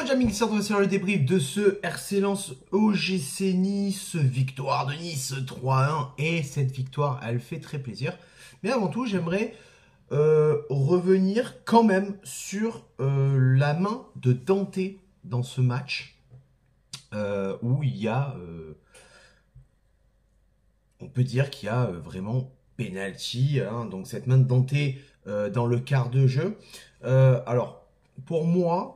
les amis, on va faire le débrief de ce RC Lens OGC Nice, victoire de Nice 3-1. Et cette victoire, elle fait très plaisir. Mais avant tout, j'aimerais revenir quand même sur la main de Dante dans ce match. Où il y a, on peut dire qu'il y a vraiment penalty. Hein, donc cette main de Dante dans le quart de jeu. Alors, pour moi...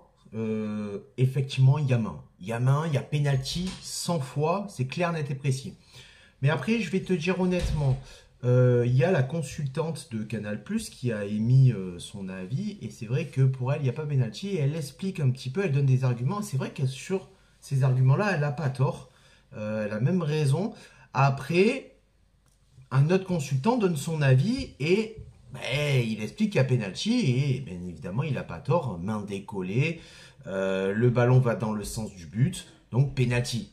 effectivement, il y a main. Il y a main, il y a penalty 100 fois, c'est clair, net et précis. Mais après, je vais te dire honnêtement, il y a la consultante de Canal+ qui a émis son avis, et c'est vrai que pour elle, il n'y a pas penalty, et elle explique un petit peu, elle donne des arguments, et c'est vrai que sur ces arguments-là, elle n'a pas tort, elle a même raison. Après, un autre consultant donne son avis, et... il explique qu'il y a penalty et bien évidemment il n'a pas tort, main décollée, le ballon va dans le sens du but, donc penalty.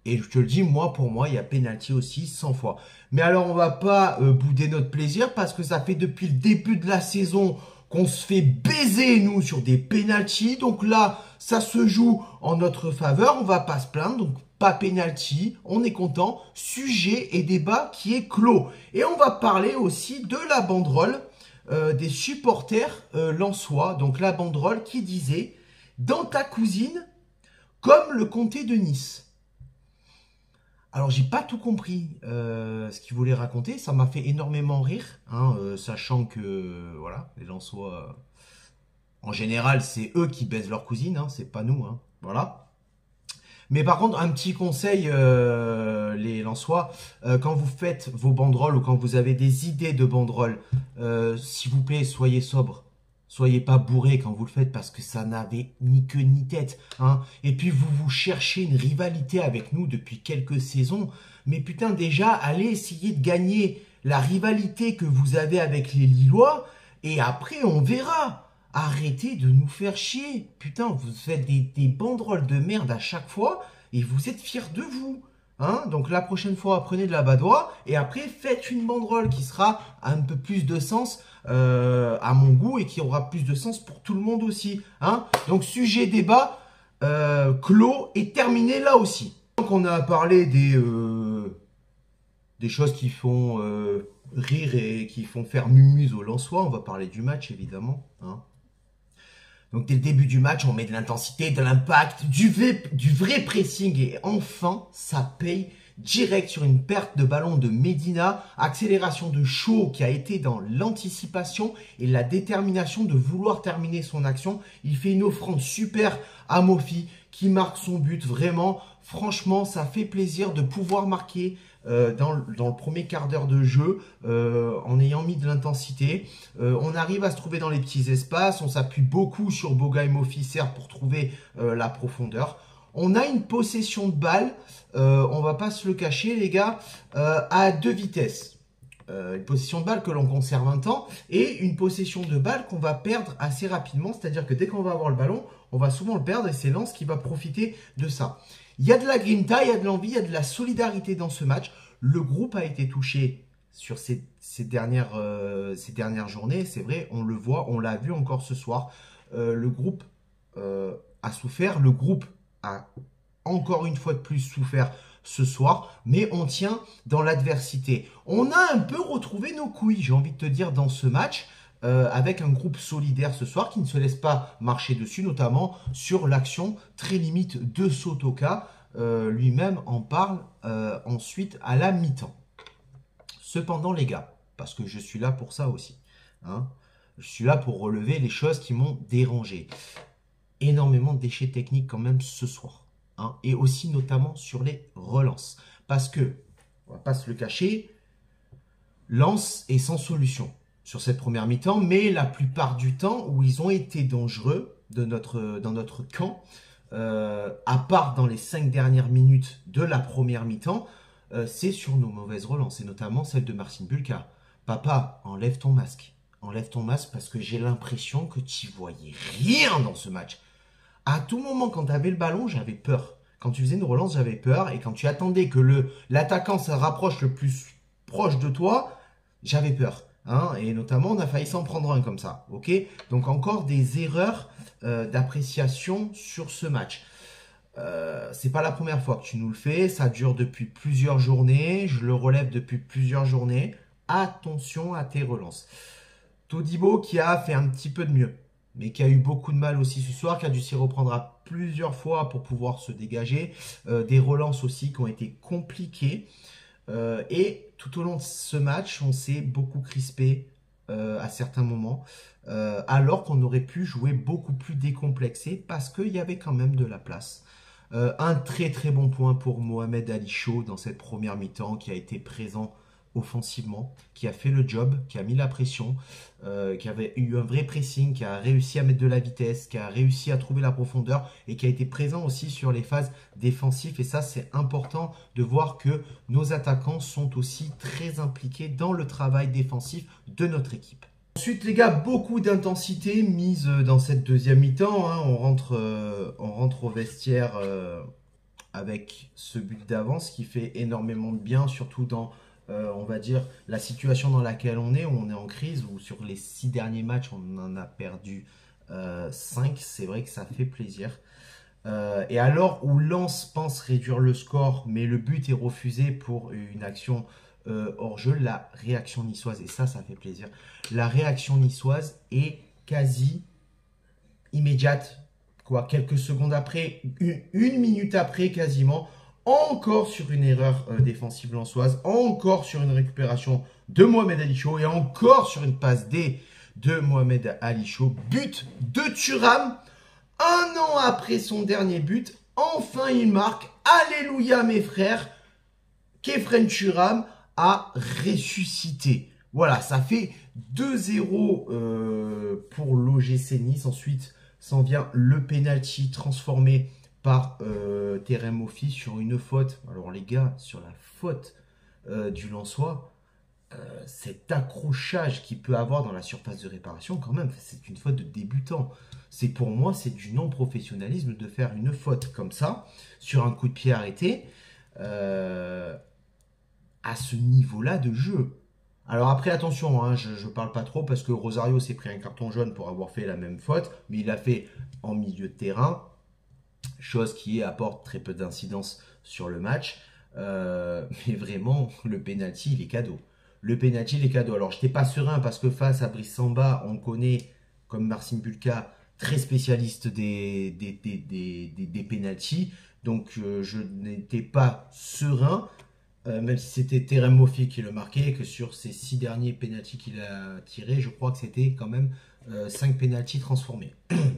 Et je te le dis, moi pour moi il y a penalty aussi 100 fois. Mais alors on va pas bouder notre plaisir parce que ça fait depuis le début de la saison qu'on se fait baiser nous sur des penalties. Donc là ça se joue en notre faveur, on va pas se plaindre, donc pas penalty, on est content, sujet et débat qui est clos. Et on va parler aussi de la banderole des supporters lensois. Donc la banderole qui disait « Dans ta cousine, comme le comté de Nice ». Alors j'ai pas tout compris ce qu'il voulait raconter, ça m'a fait énormément rire, hein, sachant que voilà, les lensois, en général c'est eux qui baisent leur cousine, hein, c'est pas nous, hein, voilà. Mais par contre, un petit conseil, les Lensois, quand vous faites vos banderoles ou quand vous avez des idées de banderoles, s'il vous plaît, soyez sobre. Soyez pas bourrés quand vous le faites parce que ça n'avait ni queue ni tête. Hein. Et puis vous cherchez une rivalité avec nous depuis quelques saisons. Mais putain, déjà, allez essayer de gagner la rivalité que vous avez avec les Lillois. Et après, on verra. Arrêtez de nous faire chier. Putain, vous faites des banderoles de merde à chaque fois et vous êtes fiers de vous. Hein, donc la prochaine fois, prenez de la badoie et après, faites une banderole qui sera un peu plus de sens à mon goût et qui aura plus de sens pour tout le monde aussi. Hein. Donc sujet débat clos et terminé là aussi. Donc on a parlé des choses qui font rire et qui font faire mumuse aux Lensois. On va parler du match évidemment. Hein. Donc dès le début du match, on met de l'intensité, de l'impact, du vrai pressing et enfin, ça paye direct sur une perte de ballon de Medina, accélération de Shaw qui a été dans l'anticipation et la détermination de vouloir terminer son action. Il fait une offrande super à Mofi qui marque son but, vraiment, franchement, ça fait plaisir de pouvoir marquer dans le premier quart d'heure de jeu, en ayant mis de l'intensité. On arrive à se trouver dans les petits espaces, on s'appuie beaucoup sur Boga et Mofi pour trouver la profondeur. On a une possession de balle, on va pas se le cacher les gars, à deux vitesses. Une possession de balle que l'on conserve un temps et une possession de balle qu'on va perdre assez rapidement. C'est-à-dire que dès qu'on va avoir le ballon, on va souvent le perdre et c'est Lens qui va profiter de ça. Il y a de la grinta, il y a de l'envie, il y a de la solidarité dans ce match. Le groupe a été touché sur ces dernières journées. C'est vrai, on le voit, on l'a vu encore ce soir. Le groupe a souffert. Le groupe a encore une fois de plus souffert ce soir. Mais on tient dans l'adversité. On a un peu retrouvé nos couilles, j'ai envie de te dire, dans ce match. Avec un groupe solidaire ce soir qui ne se laisse pas marcher dessus, notamment sur l'action très limite de Sotoka. Lui-même en parle ensuite à la mi-temps. Cependant les gars, parce que je suis là pour ça aussi, hein, je suis là pour relever les choses qui m'ont dérangé. Énormément de déchets techniques quand même ce soir, hein, et aussi notamment sur les relances. Parce que, on va pas se le cacher, Lens est sans solution sur cette première mi-temps, mais la plupart du temps où ils ont été dangereux dans notre camp, à part dans les 5 dernières minutes de la première mi-temps, c'est sur nos mauvaises relances, et notamment celle de Marcin Bulka. Papa, enlève ton masque. Enlève ton masque parce que j'ai l'impression que tu voyais rien dans ce match. À tout moment, quand tu avais le ballon, j'avais peur. Quand tu faisais une relance, j'avais peur. Et quand tu attendais que l'attaquant se rapproche le plus proche de toi, j'avais peur. hein, et notamment on a failli s'en prendre un comme ça, ok? Donc encore des erreurs d'appréciation sur ce match. C'est pas la première fois que tu nous le fais, ça dure depuis plusieurs journées, je le relève depuis plusieurs journées. Attention à tes relances. Todibo qui a fait un petit peu de mieux, mais qui a eu beaucoup de mal aussi ce soir, qui a dû s'y reprendre à plusieurs fois pour pouvoir se dégager. Des relances aussi qui ont été compliquées. Et tout au long de ce match, on s'est beaucoup crispé à certains moments, alors qu'on aurait pu jouer beaucoup plus décomplexé parce qu'il y avait quand même de la place. Un très très bon point pour Mohamed Ali Chaud dans cette première mi-temps qui a été présent offensivement, qui a fait le job, qui a mis la pression, qui avait eu un vrai pressing, qui a réussi à mettre de la vitesse, qui a réussi à trouver la profondeur et qui a été présent aussi sur les phases défensives. Et ça, c'est important de voir que nos attaquants sont aussi très impliqués dans le travail défensif de notre équipe. Ensuite, les gars, beaucoup d'intensité mise dans cette deuxième mi-temps, hein. On rentre au vestiaire avec ce but d'avance qui fait énormément de bien, surtout dans, on va dire, la situation dans laquelle on est, où on est en crise, où sur les 6 derniers matchs, on en a perdu 5. C'est vrai que ça fait plaisir. Et alors où Lens pense réduire le score, mais le but est refusé pour une action hors jeu, la réaction niçoise, et ça fait plaisir, la réaction niçoise est quasi immédiate, quoi, quelques secondes après, une minute après quasiment, encore sur une erreur défensive lensoise, encore sur une récupération de Mohamed Ali Chaud et encore sur une passe D de Mohamed Ali Chaud, but de Thuram. Un an après son dernier but, enfin il marque. Alléluia mes frères. Khéphren Thuram a ressuscité. Voilà, ça fait 2-0 pour l'OGC Nice. Ensuite, s'en vient le penalty transformé par Terem Moffi sur une faute. Alors les gars, sur la faute du Lensois, cet accrochage qu'il peut avoir dans la surface de réparation, quand même, c'est une faute de débutant. C'est pour moi, c'est du non-professionnalisme de faire une faute comme ça, sur un coup de pied arrêté, à ce niveau-là de jeu. Alors après, attention, hein, je ne parle pas trop parce que Rosario s'est pris un carton jaune pour avoir fait la même faute, mais il l'a fait en milieu de terrain, chose qui apporte très peu d'incidence sur le match. Mais vraiment, le penalty, il est cadeau. Le penalty, il est cadeau. Alors, je n'étais pas serein parce que face à Brice Samba, on connaît, comme Marcin Bulka, très spécialiste des penalties. Donc, je n'étais pas serein, même si c'était Terem Moffi qui le marquait, que sur ces 6 derniers penalties qu'il a tirés, je crois que c'était quand même 5 penalties transformés.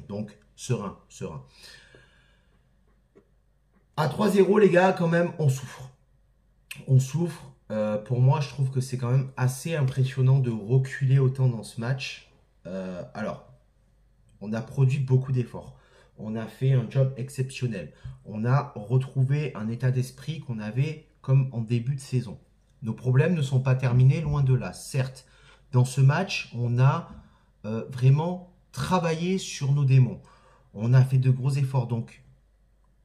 Donc, serein, serein. À 3-0, les gars, quand même, on souffre. On souffre. Pour moi, je trouve que c'est quand même assez impressionnant de reculer autant dans ce match. Alors, on a produit beaucoup d'efforts. On a fait un job exceptionnel. On a retrouvé un état d'esprit qu'on avait comme en début de saison. Nos problèmes ne sont pas terminés, loin de là. Certes, dans ce match, on a vraiment travaillé sur nos démons. On a fait de gros efforts. Donc,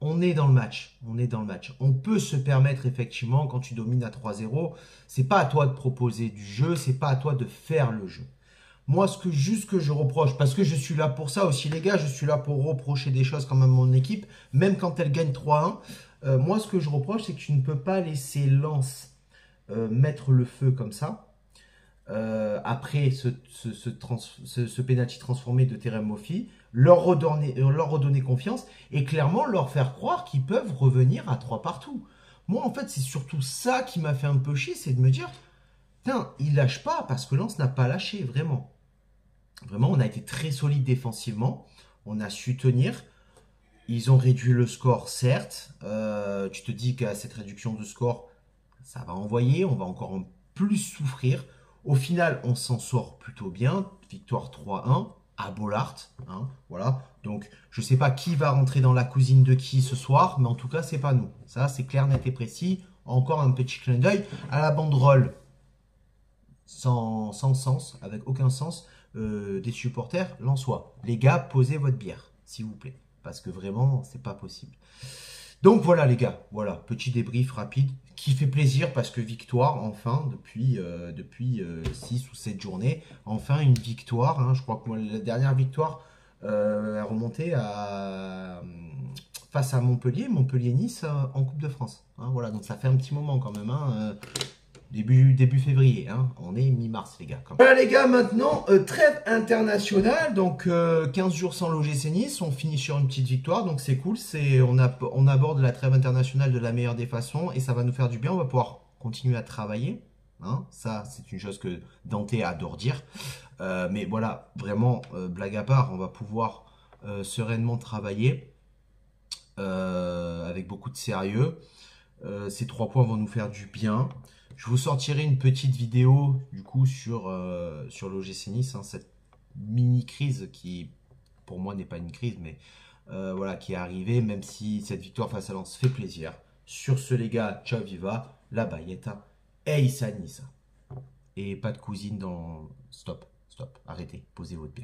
on est dans le match, on est dans le match. On peut se permettre effectivement, quand tu domines à 3-0, c'est pas à toi de proposer du jeu, c'est pas à toi de faire le jeu. Moi, juste que je reproche, parce que je suis là pour ça aussi les gars, je suis là pour reprocher des choses quand même à mon équipe, même quand elle gagne 3-1. Moi, ce que je reproche, c'est que tu ne peux pas laisser Lens mettre le feu comme ça. Après ce penalty transformé de Terem Moffi, leur redonner confiance et clairement leur faire croire qu'ils peuvent revenir à 3 partout. Moi, en fait, c'est surtout ça qui m'a fait un peu chier, c'est de me dire, putain, ils lâchent pas parce que Lens n'a pas lâché, vraiment. Vraiment, on a été très solide défensivement, on a su tenir. Ils ont réduit le score, certes. Tu te dis qu'à cette réduction de score, ça va envoyer, on va encore plus souffrir. Au final, on s'en sort plutôt bien. Victoire 3-1 à Bollaert. Hein, voilà. Donc, je ne sais pas qui va rentrer dans la cousine de qui ce soir, mais en tout cas, c'est pas nous. Ça, c'est clair, net et précis. Encore un petit clin d'œil à la banderole sans sens, avec aucun sens, des supporters lensois. Les gars, posez votre bière, s'il vous plaît. Parce que vraiment, c'est pas possible. Donc voilà les gars, voilà, petit débrief rapide qui fait plaisir parce que victoire enfin depuis 6 ou 7 journées, enfin une victoire, hein. Je crois que moi, la dernière victoire a remonté face à Montpellier-Nice en Coupe de France, hein. Voilà, donc ça fait un petit moment quand même, hein, début février, hein. On est mi-mars les gars. Voilà les gars, maintenant trêve internationale, donc 15 jours sans l'OGC Nice, on finit sur une petite victoire, donc c'est cool, on aborde la trêve internationale de la meilleure des façons et ça va nous faire du bien, on va pouvoir continuer à travailler, hein. Ça c'est une chose que Dante adore dire. Mais voilà, vraiment, blague à part, on va pouvoir sereinement travailler avec beaucoup de sérieux. Ces 3 points vont nous faire du bien. Je vous sortirai une petite vidéo du coup sur l'OGC Nice, hein, cette mini-crise qui pour moi n'est pas une crise, mais voilà, qui est arrivée, même si cette victoire face à Lens fait plaisir. Sur ce les gars, ciao viva, la Bayetta, et Issa Nissa. Et pas de cousine dans... Stop, arrêtez, posez votre bière.